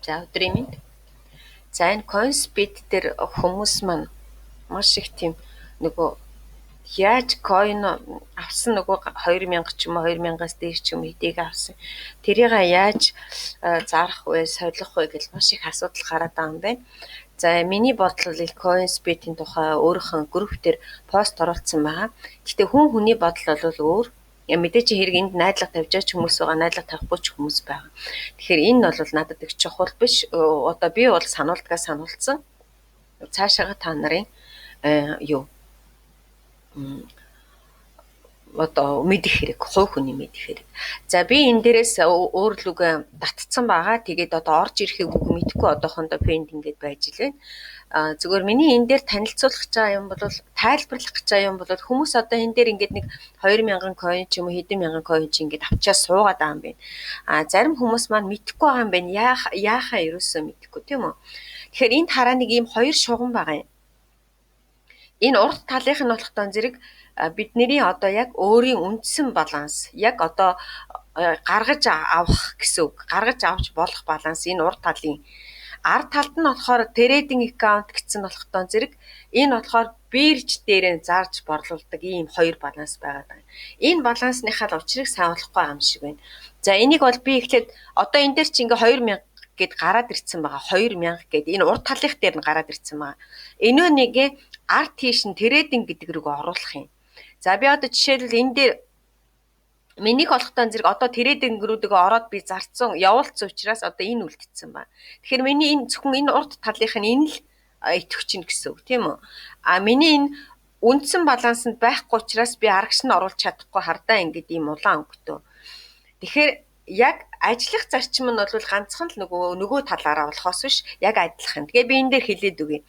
За өдрийн мэнд. За энэ CoinSpeed дээр хүмүүс маань маш их тийм нөгөө яаж coin авсан нөгөө 2000 ч юм уу 2000-аас дээш ч юм хэдийг авсан. Тэрийг яаж зарах вэ, солих вэ гэж маш их асуудал гараад байгаа юм байна. За миний бодлол CoinSpeed-ийн тухай өөрийнхөө групп дээр пост оруулсан байгаа. Гэхдээ хүн хүний бодол бол өөр. Мэдээч хэрэг энд найдлага тавьж байгаа ч хүмүүс байгаа, найдлага тавихгүй ч хүмүүс байгаа. Тэгэхээр энэ бол надад их чухал биш. Одоо би бол сануулдгаа сануулсан. Цаашаага та нарын юу одоо мэдэх хэрэг, хувь хүний мэдэх хэрэг. За би энэ дээрээс өөрлөгөө татцсан байгаа. Тэгээд одоо орж ирэхийг үг мэдэхгүй одоохондоо пендинг гэдээ байж лээ. Зүгээр миний энэ дээр танилцуулах гэж байгаа юм бол тайлбарлах гэж байгаа юм бол хүмүүс одоо энэ дээр ингээд нэг 2000 coin ч юм уу хэдэн мянган coin ч ингээд авчаа суугаад байгаа юм байна. Зарим хүмүүс маань мэдэхгүй байгаа юм байна. Яахаа ерөөсөө мэдэхгүй тийм үү? Тэгэхээр энд хараа нэг ийм хоёр шугам байгаа юм. Энэ урд талынх нь болохтой зэрэг бидний одоо яг өөрийн үндсэн баланс яг одоо гаргаж авах гэсэн үг. Гаргаж авч болох баланс энэ урд талын ард талд нь болохоор трейдинг аккаунт гэсэн болохтой зэрэг энэ болохоор бирж дээрээ зарж борлуулдаг ийм хоёр баланс байгаа даа. Энэ балансныхаа учрыг сайн олохгүй юм шиг байна. За энийг бол би эхлээд одоо энэ дээр чи ингээ 2000 гэд гараад ирсэн байгаа. 2000 гэд энэ урд талынх дээр нь гараад ирсэн байгаа. Энөө нэгэ арт тийш нь трейдинг гэдэг рүүгээ оруулах юм. За би одоо жишээлбэл энэ дээр минийх болохтой зэрэг одоо трейдинг рүүгээ ороод би зарцсан явуулсан учраас одоо энэ үлдсэн байна. Тэгэхээр миний энэ зөвхөн энэ урд талынх нь энэ л итгэвч нь гэсэн үг тийм үү? Миний энэ үндсэн балансанд байхгүй учраас би арагш нь оруулах чадахгүй хардаа ингээд ийм улаан өнгөтэй. Тэгэхээр яг ажиллах зарчим нь бол ганцхан л нөгөө талаараа болохоос биш яг адилхан. Тэгээ би энэ дээр хэлээд үгүй.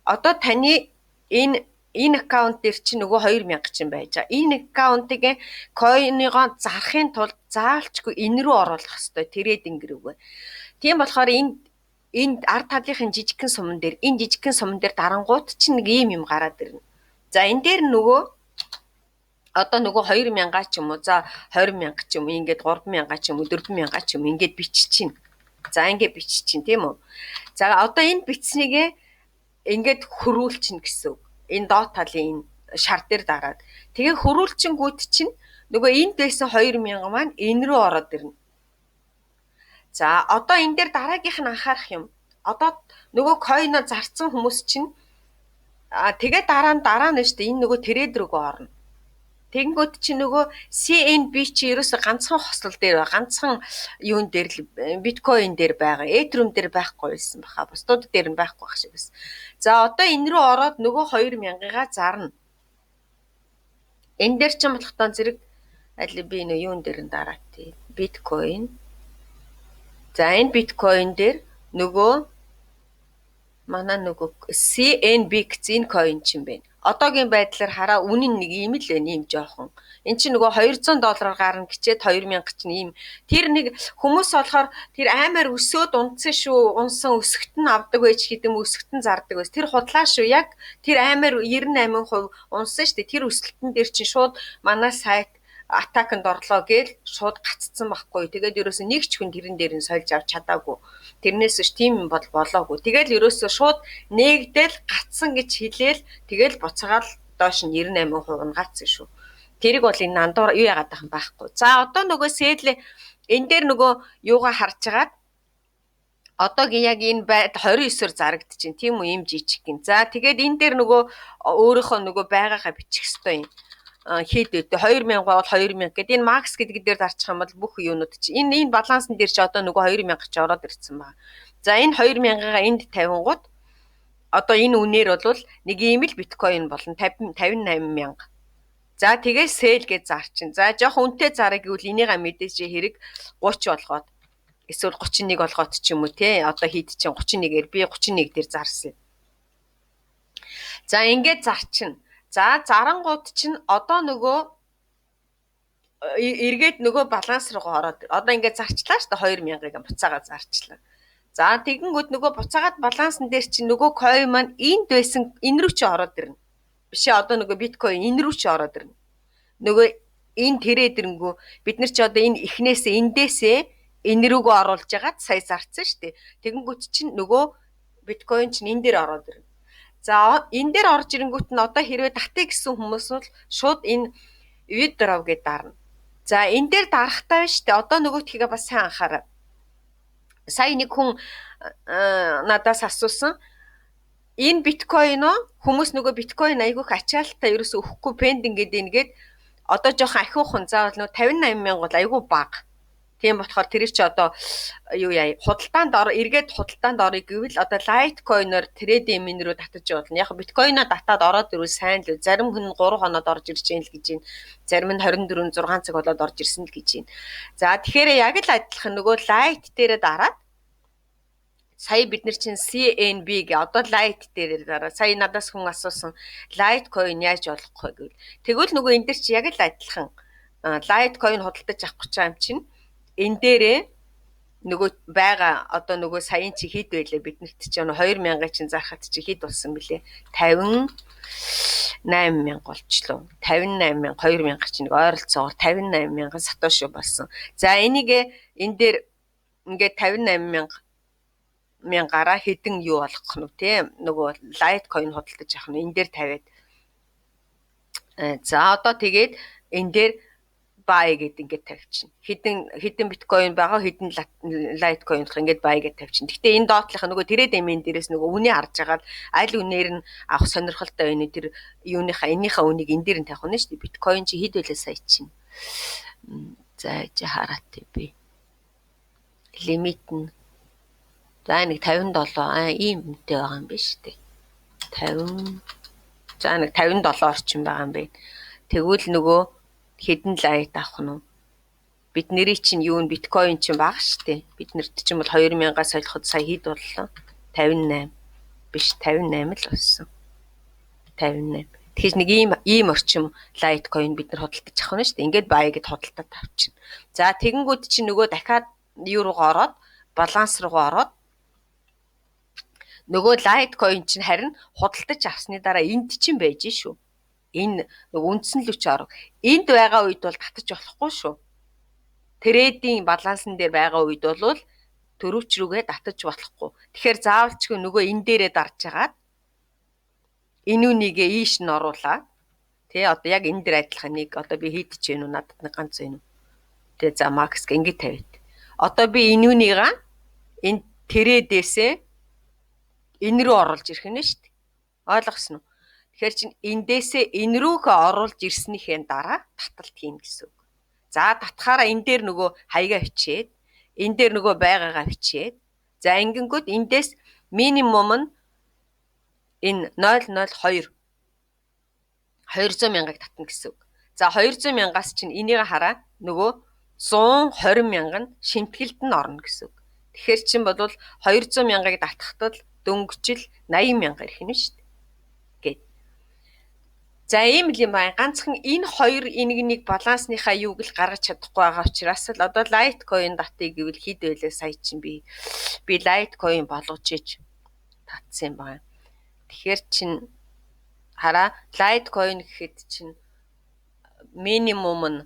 Одоо таны энэ аккаунт дээр чи нөгөө 2000 чинь байж байгаа. Энэ аккаунтыг coin-ыг зарахын тулд заавалчгүй энэ рүү оруулах хэрэгтэй трейдинг рүүгээ. Тийм болохоор энэ ард талынхын жижигхэн суман дээр энэ жижигхэн суман дээр дарангуут чинь нэг юм гараад ирнэ. За энэ дээр нөгөө одоо нөгөө 2000 ч юм уу за 20000 ч юм ингээд 3000 ч юм уу 4000 ч юм ингээд биччихин. За ингээд биччихин тийм үү. За одоо энэ бичснийг ингээд хөрвүүлчин гэсэн үг. Энэ доод талын энэ шар дээр дараад. Тэгээ хөрвүүлчингүүд чинь нөгөө энд байсан 2000 маань энэ рүү ороод ирнэ. За одоо энэ дээр дараагийнх нь анхаарах юм. Одоо нөгөө coin-о зарцсан хүмүүс чинь тэгээ дараа нь шүү дээ энэ нөгөө трейд рүүгээ орно. Тэгэнгүүт чи нөгөө CNB чи ерөөсө ганцхан хослол дээр ганцхан юун дээр л биткойн дээр байгаа. Ethereum дээр байхгүй байсан баха. Бусдууд дээр нь байхгүй байх шиг байсан. За одоо энэ рүү ороод нөгөө 2000-га зарна. Энэ дээр ч юм болохтой зэрэг аль би нөө юун дээр нь дараад тий. Биткойн. За энэ биткойн дээр нөгөө манай нөгөө CNB гэсэн coin ч юм бэ. Одоогийн байдлаар хараа үнэн нэг юм л байна юм жоохон. Эн чинь нөгөө $200 гарна гэчээд 2000 чинь ийм тэр нэг хүмүүс болохоор тэр аймаар өсөөд унтсан шүү. Унсан өсгөт нь авдаг байж хэдэм өсгөт нь зардаг байж. Тэр худлаа шүү. Яг тэр аймаар 98% унсан шүү дээ. Тэр өсөлтөн дээр чинь шууд манай сайт атаканд орлоо гээл шууд гаццсан байхгүй. Тэгээд ерөөсөө нэг ч хүн тэрэн дээр нь сольж авч чадаагүй. Тэрнээс ч тийм юм бол болоогүй. Тэгэл ерөөсөө шууд нээгдэл гацсан гэж хэлээл тэгэл буцаагаал доош нь 98% нь гацсан шүү. Тэрийг бол энэ нандуур юу яагаад байх юм байхгүй. За одоо нөгөө сэдлээ энэ дээр нөгөө юугаа харж агаад одоогийн яг энэ 29-оор зарагдчихээн тийм үү юм жижиг гин. За тэгээд энэ дээр нөгөө өөрийнхөө нөгөө байгаагаа бичих хэвээр юм. Хэд вэ? 2000 бол 2000 гэдэг энэ макс гэдэг дээр зарчих юм бол бүх юунууд чи энэ балансын дээр чи одоо нөгөө 2000 ч ороод ирсэн байна. За энэ 2000-аа энд тавингууд одоо энэ үнээр бол нэг ийм л биткойн болно 58000. За тэгээ сэл гэж зарчин. За жоох үнэтэй зарах гэвэл энийгээ мэдээж хэрэг 30 болгоод эсвэл 31 болгоод ч юм уу те одоо хэд чинь 31-ээр би 31 дээр зарсан. За ингээд зарчин. За зарангууд чинь одоо нөгөө эргээд нөгөө баланс руу ороод одоо ингээд зарчлаа шүү дээ 2000-ыг буцаагаа зарчлаа. За тэгэнгүүт нөгөө буцаагаад балансан дээр чинь нөгөө coin маань энд байсан энэ рүү чи ороод ирнэ. Бишээ одоо нөгөө биткойн энэ рүү чи ороод ирнэ. Нөгөө энэ трейдернгүү бид нар чи одоо энэ эхнээсээ эндээсээ энэ рүүгөө оруулж ягаад сая зарцсан шүү дээ. Тэгэнгүүт чинь нөгөө биткойн чинь энэ дээр ороод ирнэ. За энэ дээр орж ирэнгүүт нь одоо хэрвээ татъя гэсэн хүмүүс бол шууд энэ withdraw гэдээ дарна. За энэ дээр дарахтаа шүү дээ. Одоо нөгөөтхийгээ бас сайн анхаарай. Сая нэг хүн надаас асуусан. Энэ биткойн хүмүүс нөгөө биткойн айгүйх ачаалтаа ерөөсөө өгөхгүй пендинг гэдэг ингээд одоо жоохон ахиухан заавал нөгөө 58 мянга бол айгүй бага. Тийм болохоор тэр чи одоо юу яа худалдаанд эргээд худалдаанд орё гэвэл одоо лайткойноор трейдинг минь рүү татаж болно. Яг биткойноо татаад ороод ирвэл сайн л. Зарим хүн 3 хоноод орж ирж байна л гэж байна. Зарим нь 24 6 цаг болоод орж ирсэн л гэж байна. За тэгэхээр яг л адилхан нөгөө лайт дээрээ дараад сая бид нар чинь CNB гэ одоо лайт дээр дараа сая надаас хүн асуусан лайткойн яаж олох вэ гэвэл тэгвэл нөгөө энэ дэр чи яг л адилхан лайткойн худалдаж авах гэж юм чинь энэ дээрээ нөгөө байгаа одоо нөгөө саяын чи хэд байлаа биднэрт чи 2000 чинь зархад чи хэд болсон бэлээ 58 мянга болчлоо 58 мянга 2000 чи нэг ойролцоогоор 58 мянган сатоши болсон. За энийг энэ дээр ингээд 58 мянгаараа хэдэн юу болгох нь тийм нөгөө лайткойн худалдаж авах нь энэ дээр тавиад за одоо тэгээд энэ дээр buy гэд ингээд тавьчихна. Хэдэн биткойн байгаа хэдэн лайткойнх ингээд buy гэд тавьчихна. Гэхдээ энэ доотлох нөгөө тэрээд эмийн дээрээс нөгөө үнэ харж агаад аль үнээр нь авах сонирхолтой байна тэр юуныхаа энийхээ үнийг энэ дээр нь тавих нь шүү дээ. Биткойн чи хэд байлаа сая чинь. За чи хараатай би. Лимит нь за нэг 57 ийм үнэтэй байгаа юм биш үү? 50 за нэг 57 орчим байгаа юм байна. Тэгвэл нөгөө хэдэн лайт авах нь бидний чинь юу н биткойн чинь бага штэ. Биднэрт чинь бол 2000-аас солиход сая хэд боллоо? 58 биш 58 л болсон. 58. Тэгэхээр нэг ийм орчим лайткойн бид нар худалдаж авах нь штэ. Ингээд buy гэд худалдаад авчихна. За тэгэнгүүт чинь нөгөө дахиад юу руугаа ороод баланс руугаа ороод нөгөө лайткойн чинь харин худалдаж авсны дараа энд чинь байж шүү. Энэ нөгөө үндсэн л үч оров. Энд байгаа үед бол татаж болохгүй шүү. Трейдинг балансан дээр байгаа үед бол төрөвч рүүгээ татаж болохгүй. Тэгэхээр заавалчгүй нөгөө энэ дээрээ дарж агаад энэ үнийгээ ийш нь оруулаад тий одоо яг энэ дээр адилхан нэг одоо би хийдэж гэнэ үү надад нэг ганц байна уу. Тэгээ за макс ингэ тавиад. Одоо би энэ үнийгээ энэ трейдээсээ энэ рүү оруулж ирэх нь шүү дээ. Ойлгосноо. Тэгэхээр чинь эндээсээ энэ рүүхээ оруулж ирснийхээ дараа таталт хийнэ гэсэн үг. За татхаараа энэ дээр нөгөө хаягаа бичээд энэ дээр нөгөө байгаагаа бичээд за ингэнгүүт эндээс минимум нь энэ 002 200 мянгаыг татна гэсэн үг. За 200 мянгаас чинь энийг хараа нөгөө 120 мянган шимтгэлд нь орно гэсэн үг. Тэгэхээр чинь бол 200 мянгаыг татхад л дөнгөжил 80 мянга ирэх нь шүү дээ. Гэт. За ийм л юм байна. Ганцхан энэ хоёр энийг балансныхаа юуг л гаргаж чадахгүй байгаа учраас л одоо лайткойн татъя гэвэл хэд байлаа сая чинь би лайткойн болгож иж татсан юм байна. Тэгэхээр чин хараа лайткойн гэхэд чин минимум нь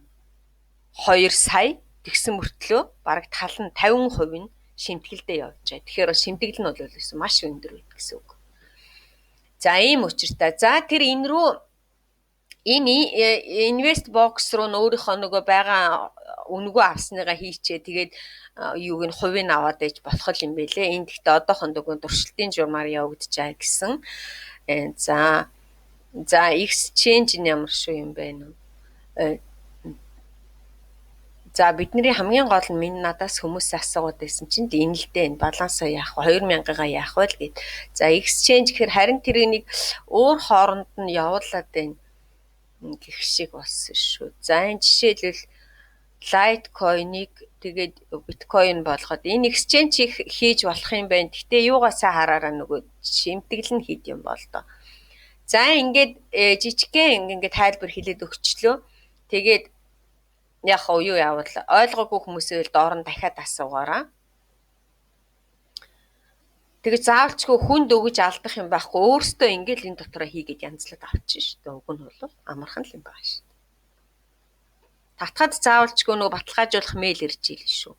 2 сая тэгсэн мөртлөө бараг тал нь 50% нь шимтгэлдээ явж байгаа. Тэгэхээр шимтгэл нь бол маш өндөр байт гэсэн үг. За ийм учиртай. За тэр энэ рүү энэ invest box руу өөрийнхөө нөгөө байгаа үнгөө авсныгаа хийчээ. Тэгээд юуг нь хувийг аваад ээж болох юм бэлээ. Энд гэхдээ одоохон нөгөө туршилтын журмаар явагдаж байгаа гэсэн. За exchange нь ямар шүү юм бэ нэ? За бидний хамгийн гол нь минь надаас хүмүүсээ асуугаад байсан чинь энэ л дээ энэ балансаа яах вэ 2000-гаа яах вэ гэд. За exchange гэхээр харин тэрийг өөр хооронд нь явуулаад байна гэх шиг болсон шүү. За энэ жишээлбэл лайткойныг тэгээд биткойн болгоод энэ exchange хийж болох юм байна. Гэтэ юугаасаа хараараа нөгөө шимтгэл нь хийд юм бол доо. За ингээд жижигхэн ингээд тайлбар хэлээд өгчлөө. Тэгээд яг юу явал ойлгоогүй хүмүүсээ доор нь дахиад асуугаараа. Тэгээ заавалчгүй хүнд өгж алдах юм байхгүй. Өөртөө ингээл энэ дотроо хийгээд янзлаад авчих шүү дээ. Уг нь бол амархан л юм байна шүү дээ. Татхад заавалчгүй нөгөө баталгаажуулах мэйл ирж ийл шүү.